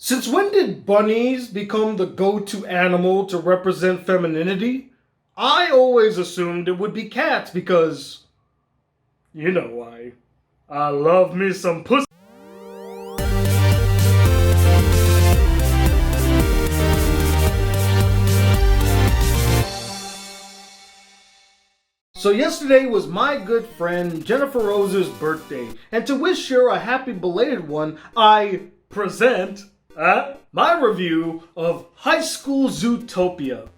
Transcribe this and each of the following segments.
Since when did bunnies become the go-to animal to represent femininity? I always assumed it would be cats because, you know why. I love me some pussy. So yesterday was my good friend Jennifer Rose's birthday, and to wish her a happy belated one, I present my review of High School Zootopia,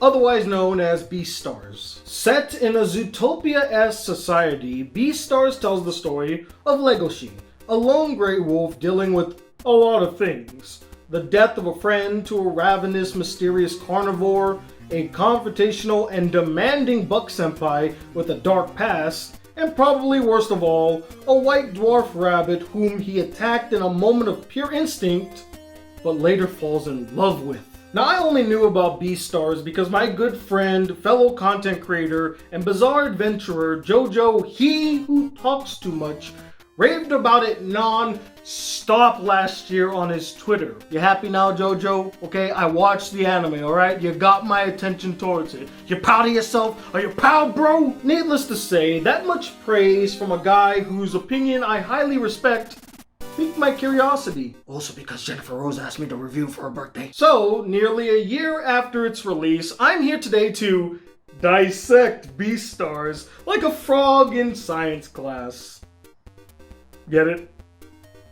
otherwise known as BEASTARS. Set in a Zootopia-esque society, BEASTARS tells the story of Legoshi, a lone grey wolf dealing with a lot of things. The death of a friend to a ravenous, mysterious carnivore, a confrontational and demanding buck senpai with a dark past, and probably worst of all, a white dwarf rabbit whom he attacked in a moment of pure instinct, but later falls in love with. Now, I only knew about BEASTARS because my good friend, fellow content creator, and bizarre adventurer Jojo, he who talks too much, raved about it non-stop last year on his Twitter. You happy now, Jojo? Okay, I watched the anime, alright? You got my attention towards it. You proud of yourself? Are you proud, bro? Needless to say, that much praise from a guy whose opinion I highly respect piqued my curiosity. Also because Jennifer Rose asked me to review for her birthday. So, nearly a year after its release, I'm here today to dissect BEASTARS like a frog in science class. Get it?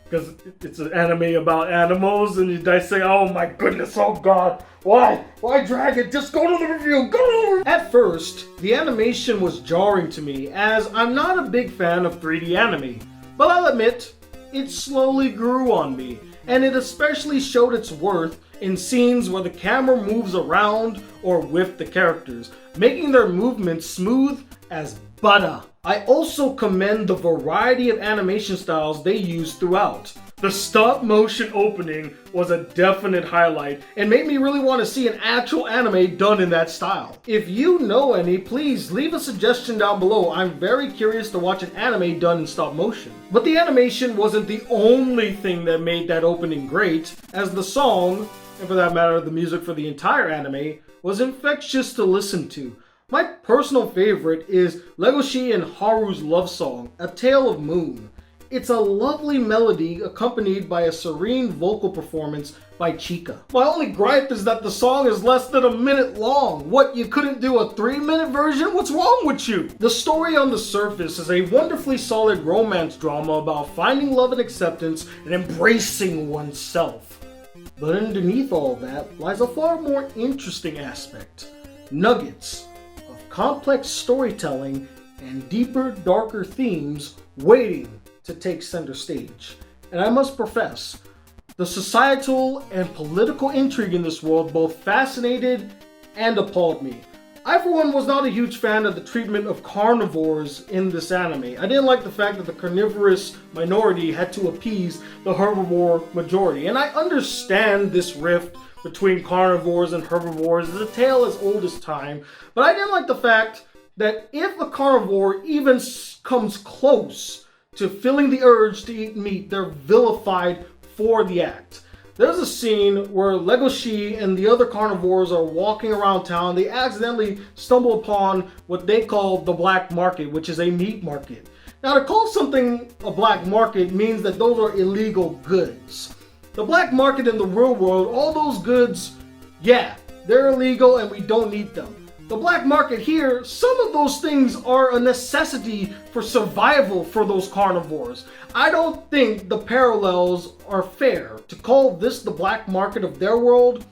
Because it's an anime about animals and you dissect. Oh my goodness, oh god. Why? Why drag it? Just go to the review. Go to the review. At first, the animation was jarring to me as I'm not a big fan of 3D anime. But I'll admit, it slowly grew on me. And it especially showed its worth in scenes where the camera moves around or with the characters, making their movements smooth as butter. I also commend the variety of animation styles they used throughout. The stop motion opening was a definite highlight and made me really want to see an actual anime done in that style. If you know any, please leave a suggestion down below. I'm very curious to watch an anime done in stop motion. But the animation wasn't the only thing that made that opening great, as the song, and for that matter the music for the entire anime, was infectious to listen to. My personal favorite is Legoshi and Haru's love song, A Tale of Moon. It's a lovely melody accompanied by a serene vocal performance by Chika. My only gripe is that the song is less than a minute long. What, you couldn't do a 3-minute version? What's wrong with you? The story on the surface is a wonderfully solid romance drama about finding love and acceptance and embracing oneself. But underneath all that lies a far more interesting aspect. Nuggets of complex storytelling and deeper, darker themes waiting to take center stage. And I must profess, the societal and political intrigue in this world both fascinated and appalled me. I, for one, was not a huge fan of the treatment of carnivores in this anime. I didn't like the fact that the carnivorous minority had to appease the herbivore majority. And I understand this rift between carnivores and herbivores is a tale as old as time, but I didn't like the fact that if a carnivore even comes close to feeling the urge to eat meat, they're vilified for the act. There's a scene where Legoshi and the other carnivores are walking around town. They accidentally stumble upon what they call the black market, which is a meat market. Now, to call something a black market means that those are illegal goods. The black market in the real world, all those goods, yeah, they're illegal and we don't need them. The black market here, some of those things are a necessity for survival for those carnivores. I don't think the parallels are fair. To call this the black market of their world,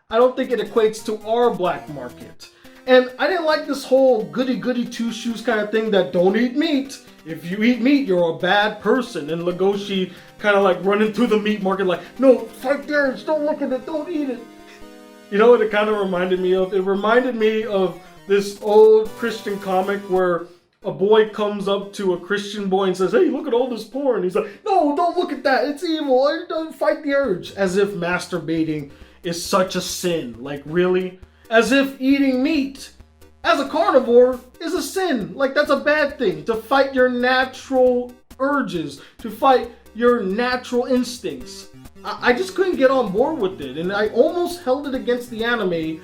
I don't think it equates to our black market. And I didn't like this whole goody-goody two-shoes kind of thing that don't eat meat. If you eat meat, you're a bad person. And Legoshi kind of like running through the meat market like, no, fight there, don't look at it, don't eat it. You know what it kind of reminded me of? It reminded me of this old Christian comic where a boy comes up to a Christian boy and says, hey, look at all this porn. He's like, no, don't look at that. It's evil. Don't fight the urge. As if masturbating is such a sin. Like, really? As if eating meat as a carnivore is a sin. Like, that's a bad thing. To fight your natural urges. To fight your natural instincts. I just couldn't get on board with it, and I almost held it against the anime,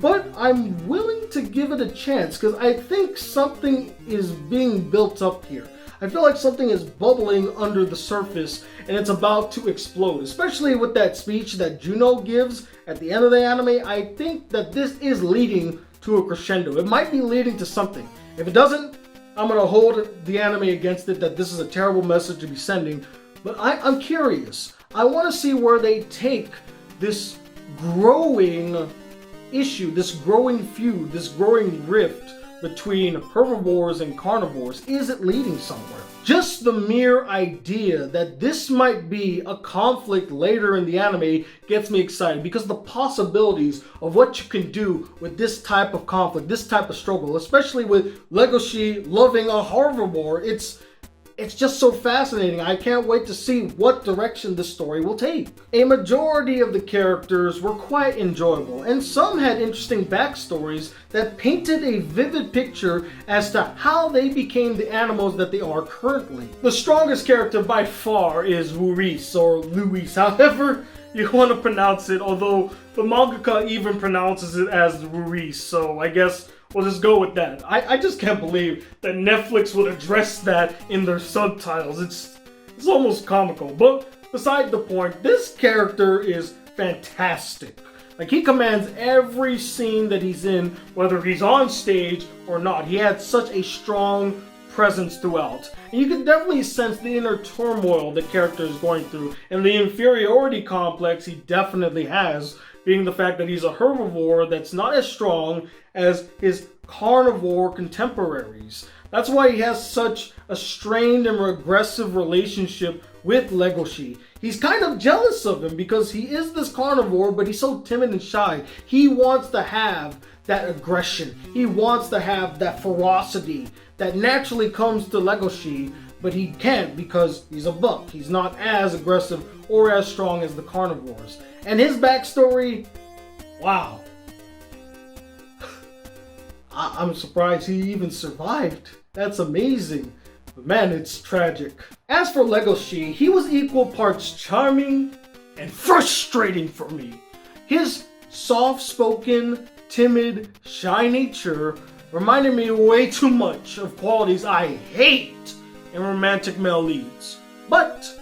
but I'm willing to give it a chance because I think something is being built up here. I feel like something is bubbling under the surface and it's about to explode, especially with that speech that Juno gives at the end of the anime. I think that this is leading to a crescendo. It might be leading to something. If it doesn't, I'm going to hold the anime against it that this is a terrible message to be sending. But I'm curious. I want to see where they take this growing issue, this growing feud, this growing rift between herbivores and carnivores. Is it leading somewhere? Just the mere idea that this might be a conflict later in the anime gets me excited, because the possibilities of what you can do with this type of conflict, this type of struggle, especially with Legoshi loving a herbivore, it's just so fascinating. I can't wait to see what direction this story will take. A majority of the characters were quite enjoyable, and some had interesting backstories that painted a vivid picture as to how they became the animals that they are currently. The strongest character by far is Luis, or Luis, however you want to pronounce it, although the mangaka even pronounces it as Luis, so I guess we'll just go with that. I just can't believe that Netflix would address that in their subtitles. It's almost comical. But beside the point, this character is fantastic. Like, he commands every scene that he's in, whether he's on stage or not. He had such a strong presence throughout. And you can definitely sense the inner turmoil the character is going through, and the inferiority complex he definitely has, being the fact that he's a herbivore that's not as strong as his carnivore contemporaries. That's why he has such a strained and regressive relationship with Legoshi. He's kind of jealous of him because he is this carnivore, but he's so timid and shy. He wants to have that aggression. He wants to have that ferocity that naturally comes to Legoshi, but he can't because he's a buck. He's not as aggressive or as strong as the carnivores. And his backstory, wow. I'm surprised he even survived. That's amazing. But man, it's tragic. As for Legoshi, he was equal parts charming and frustrating for me. His soft-spoken, timid, shy nature reminded me way too much of qualities I hate in romantic male leads. But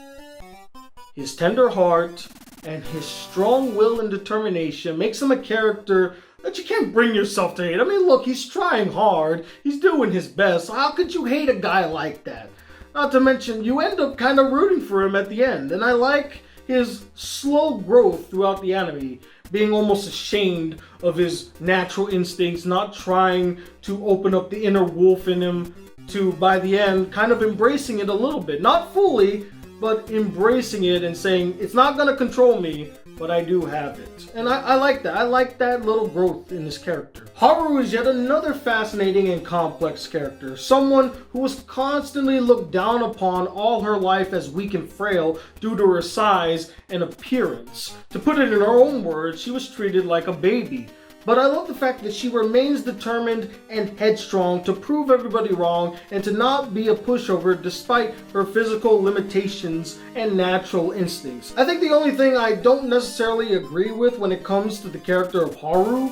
his tender heart and his strong will and determination makes him a character that you can't bring yourself to hate. I mean, look, he's trying hard. He's doing his best. How could you hate a guy like that? Not to mention, you end up kind of rooting for him at the end. And I like his slow growth throughout the anime, being almost ashamed of his natural instincts, not trying to open up the inner wolf in him, to, by the end, kind of embracing it a little bit. Not fully, but embracing it and saying, it's not going to control me, but I do have it. And I like that. I like that little growth in this character. Haru is yet another fascinating and complex character. Someone who was constantly looked down upon all her life as weak and frail due to her size and appearance. To put it in her own words, she was treated like a baby. But I love the fact that she remains determined and headstrong to prove everybody wrong and to not be a pushover despite her physical limitations and natural instincts. I think the only thing I don't necessarily agree with when it comes to the character of Haru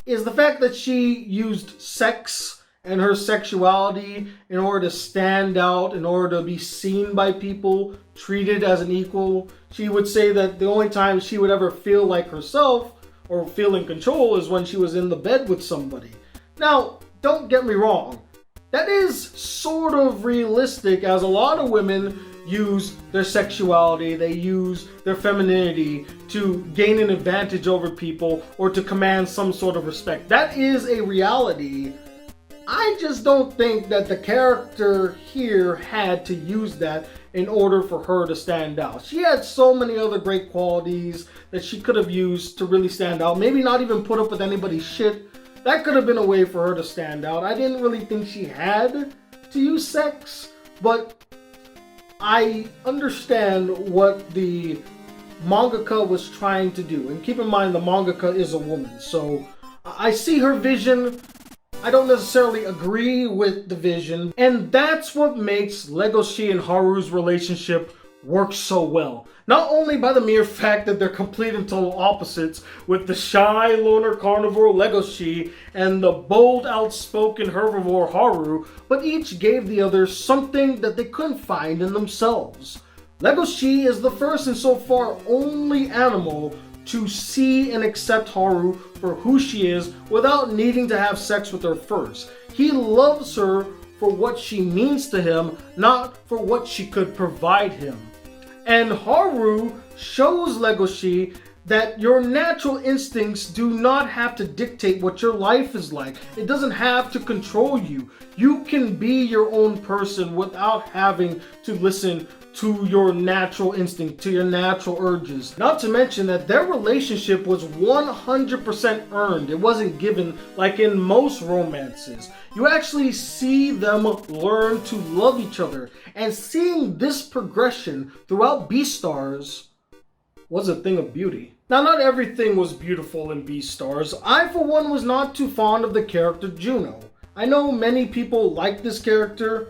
is the fact that she used sex and her sexuality in order to stand out, in order to be seen by people, treated as an equal. She would say that the only time she would ever feel like herself or feel in control is when she was in the bed with somebody. Now, don't get me wrong. That is sort of realistic, as a lot of women use their sexuality, they use their femininity to gain an advantage over people or to command some sort of respect. That is a reality. I just don't think that the character here had to use that in order for her to stand out. She had so many other great qualities that she could have used to really stand out. Maybe not even put up with anybody's shit. That could have been a way for her to stand out. I didn't really think she had to use sex, but I understand what the mangaka was trying to do. And keep in mind, the mangaka is a woman, so I see her vision. I don't necessarily agree with the vision, and that's what makes Legoshi and Haru's relationship works so well. Not only by the mere fact that they're complete and total opposites, with the shy loner carnivore Legoshi and the bold outspoken herbivore Haru, but each gave the other something that they couldn't find in themselves. Legoshi is the first and so far only animal to see and accept Haru for who she is without needing to have sex with her first. He loves her for what she means to him, not for what she could provide him. And Haru shows Legoshi that your natural instincts do not have to dictate what your life is like. It doesn't have to control you. You can be your own person without having to listen to your natural instinct, to your natural urges. Not to mention that their relationship was 100% earned. It wasn't given like in most romances. You actually see them learn to love each other. And seeing this progression throughout BEASTARS was a thing of beauty. Now, not everything was beautiful in BEASTARS. I, for one, was not too fond of the character Juno. I know many people like this character.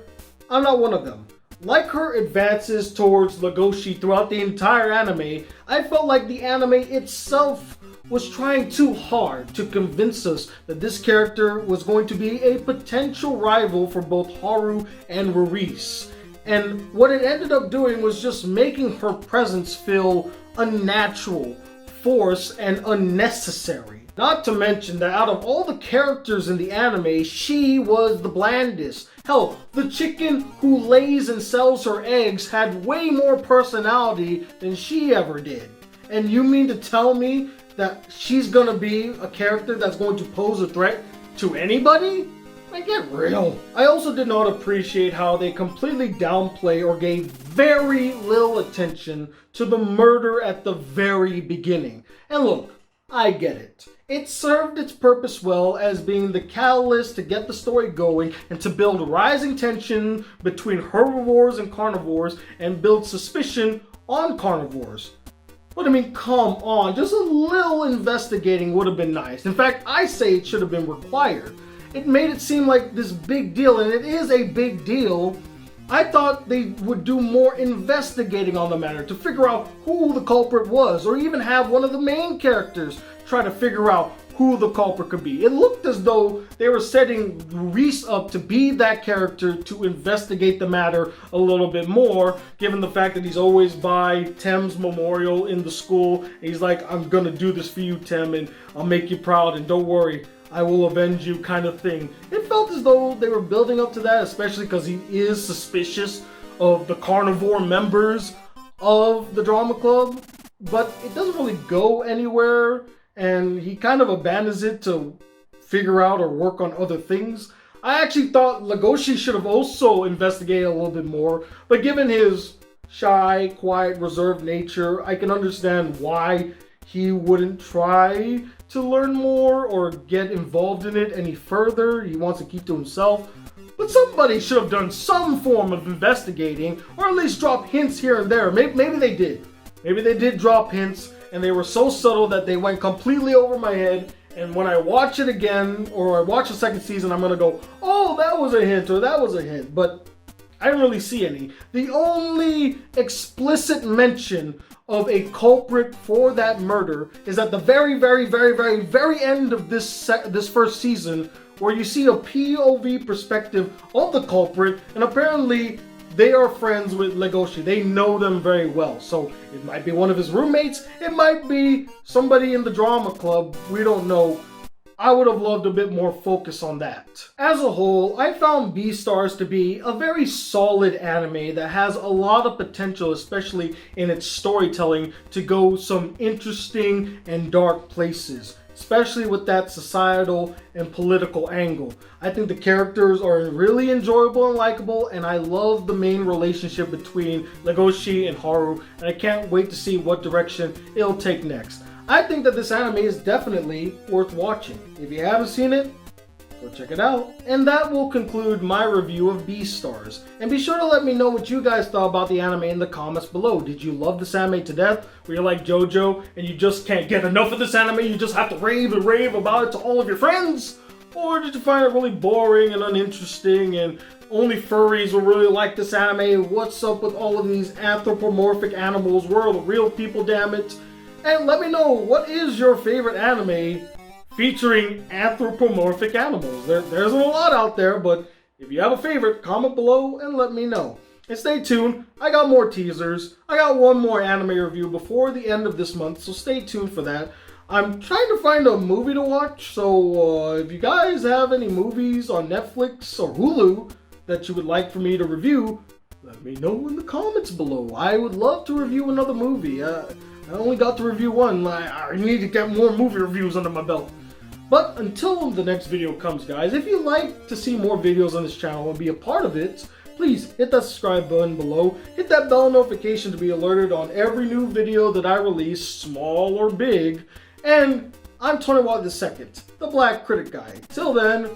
I'm not one of them. Like her advances towards Legoshi throughout the entire anime, I felt like the anime itself was trying too hard to convince us that this character was going to be a potential rival for both Haru and Reese. And what it ended up doing was just making her presence feel unnatural, forced, and unnecessary. Not to mention that out of all the characters in the anime, she was the blandest. Hell, the chicken who lays and sells her eggs had way more personality than she ever did. And you mean to tell me that she's gonna be a character that's going to pose a threat to anybody? Like, get real. I also did not appreciate how they completely downplay or gave very little attention to the murder at the very beginning. And look, I get it. It served its purpose well as being the catalyst to get the story going and to build rising tension between herbivores and carnivores and build suspicion on carnivores. But I mean, come on, just a little investigating would have been nice. In fact, I say it should have been required. It made it seem like this big deal, and it is a big deal. I thought they would do more investigating on the matter to figure out who the culprit was, or even have one of the main characters try to figure out who the culprit could be. It looked as though they were setting Reese up to be that character to investigate the matter a little bit more, given the fact that he's always by Tem's memorial in the school. And he's like, I'm gonna do this for you, Tem, and I'll make you proud, and don't worry, I will avenge you, kind of thing. It felt as though they were building up to that, especially because he is suspicious of the carnivore members of the drama club, but it doesn't really go anywhere, and he kind of abandons it to figure out or work on other things. I actually thought Legoshi should have also investigated a little bit more, but given his shy, quiet, reserved nature, I can understand why he wouldn't try to learn more or get involved in it any further. He wants to keep to himself. But somebody should have done some form of investigating, or at least drop hints here and there. Maybe they did. Maybe they did drop hints, and they were so subtle that they went completely over my head. And when I watch it again, or I watch the second season, I'm gonna go, oh, that was a hint, or that was a hint. But I didn't really see any. The only explicit mention of a culprit for that murder is at the very end of this first season, where you see a POV perspective of the culprit, and apparently they are friends with Legoshi. They know them very well. So it might be one of his roommates, it might be somebody in the drama club, we don't know. I would have loved a bit more focus on that. As a whole, I found BEASTARS to be a very solid anime that has a lot of potential, especially in its storytelling, to go some interesting and dark places, especially with that societal and political angle. I think the characters are really enjoyable and likable, and I love the main relationship between Legoshi and Haru, and I can't wait to see what direction it'll take next. I think that this anime is definitely worth watching. If you haven't seen it, go check it out. And that will conclude my review of BEASTARS. And be sure to let me know what you guys thought about the anime in the comments below. Did you love this anime to death? Were you like JoJo and you just can't get enough of this anime? You just have to rave and rave about it to all of your friends? Or did you find it really boring and uninteresting and only furries will really like this anime? What's up with all of these anthropomorphic animals? Where are the real people, damn it? And let me know, what is your favorite anime featuring anthropomorphic animals? There's a lot out there, but if you have a favorite, comment below and let me know. And stay tuned, I got more teasers. I got one more anime review before the end of this month, so stay tuned for that. I'm trying to find a movie to watch, so if you guys have any movies on Netflix or Hulu that you would like for me to review, let me know in the comments below. I would love to review another movie. I only got to review one. I need to get more movie reviews under my belt. But until the next video comes, guys, if you'd like to see more videos on this channel and be a part of it, please hit that subscribe button below. Hit that bell notification to be alerted on every new video that I release, small or big. And I'm Tony Watt II, the Black Critic Guy. Till then,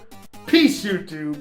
peace, YouTube.